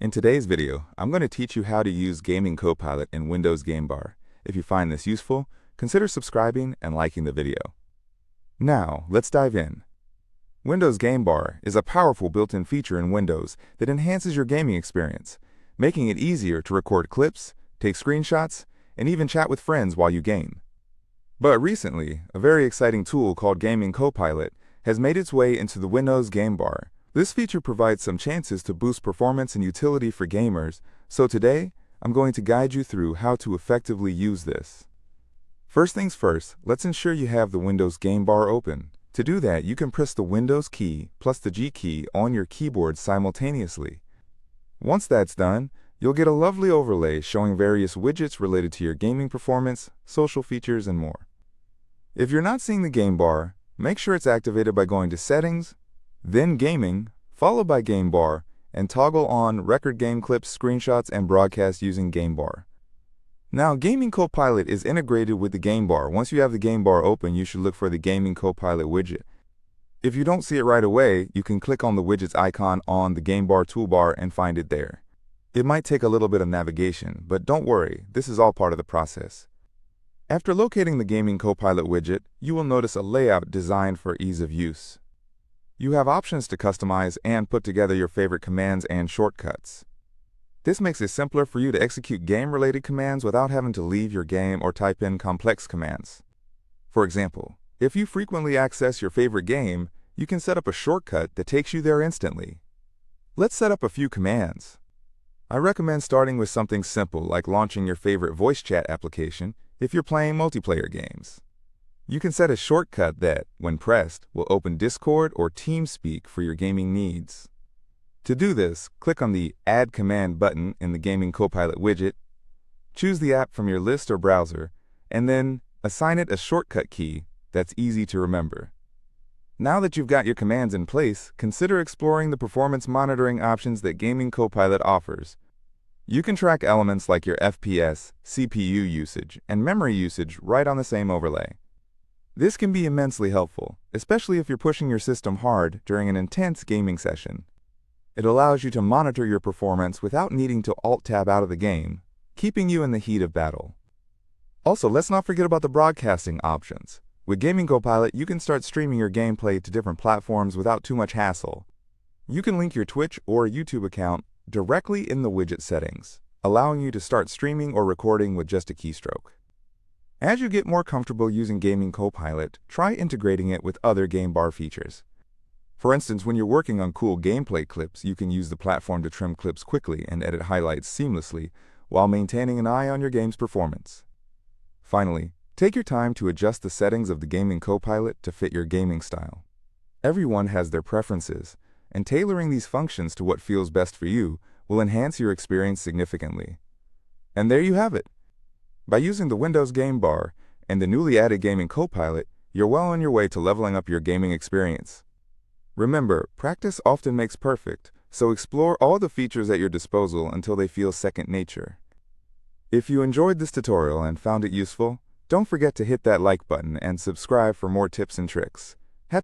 In today's video, I'm going to teach you how to use Gaming Copilot in Windows Game Bar. If you find this useful, consider subscribing and liking the video. Now, let's dive in. Windows Game Bar is a powerful built-in feature in Windows that enhances your gaming experience, making it easier to record clips, take screenshots, and even chat with friends while you game. But recently, a very exciting tool called Gaming Copilot has made its way into the Windows Game Bar. This feature provides some chances to boost performance and utility for gamers, so today, I'm going to guide you through how to effectively use this. First things first, let's ensure you have the Windows Game Bar open. To do that, you can press the Windows key plus the G key on your keyboard simultaneously. Once that's done, you'll get a lovely overlay showing various widgets related to your gaming performance, social features, and more. If you're not seeing the Game Bar, make sure it's activated by going to Settings, then Gaming, followed by Game Bar, and toggle on Record Game Clips, Screenshots, and Broadcast using Game Bar. Now, Gaming Copilot is integrated with the Game Bar. Once you have the Game Bar open, you should look for the Gaming Copilot widget. If you don't see it right away, you can click on the widget's icon on the Game Bar toolbar and find it there. It might take a little bit of navigation, but don't worry, this is all part of the process. After locating the Gaming Copilot widget, you will notice a layout designed for ease of use. You have options to customize and put together your favorite commands and shortcuts. This makes it simpler for you to execute game-related commands without having to leave your game or type in complex commands. For example, if you frequently access your favorite game, you can set up a shortcut that takes you there instantly. Let's set up a few commands. I recommend starting with something simple like launching your favorite voice chat application if you're playing multiplayer games. You can set a shortcut that, when pressed, will open Discord or TeamSpeak for your gaming needs. To do this, click on the Add Command button in the Gaming Copilot widget, choose the app from your list or browser, and then assign it a shortcut key that's easy to remember. Now that you've got your commands in place, consider exploring the performance monitoring options that Gaming Copilot offers. You can track elements like your FPS, CPU usage, and memory usage right on the same overlay. This can be immensely helpful, especially if you're pushing your system hard during an intense gaming session. It allows you to monitor your performance without needing to Alt-Tab out of the game, keeping you in the heat of battle. Also, let's not forget about the broadcasting options. With Gaming Copilot, you can start streaming your gameplay to different platforms without too much hassle. You can link your Twitch or YouTube account directly in the widget settings, allowing you to start streaming or recording with just a keystroke. As you get more comfortable using Gaming Copilot, try integrating it with other Game Bar features. For instance, when you're working on cool gameplay clips, you can use the platform to trim clips quickly and edit highlights seamlessly while maintaining an eye on your game's performance. Finally, take your time to adjust the settings of the Gaming Copilot to fit your gaming style. Everyone has their preferences, and tailoring these functions to what feels best for you will enhance your experience significantly. And there you have it. By using the Windows Game Bar and the newly added Gaming Copilot, you're well on your way to leveling up your gaming experience. Remember, practice often makes perfect, so explore all the features at your disposal until they feel second nature. If you enjoyed this tutorial and found it useful, don't forget to hit that like button and subscribe for more tips and tricks.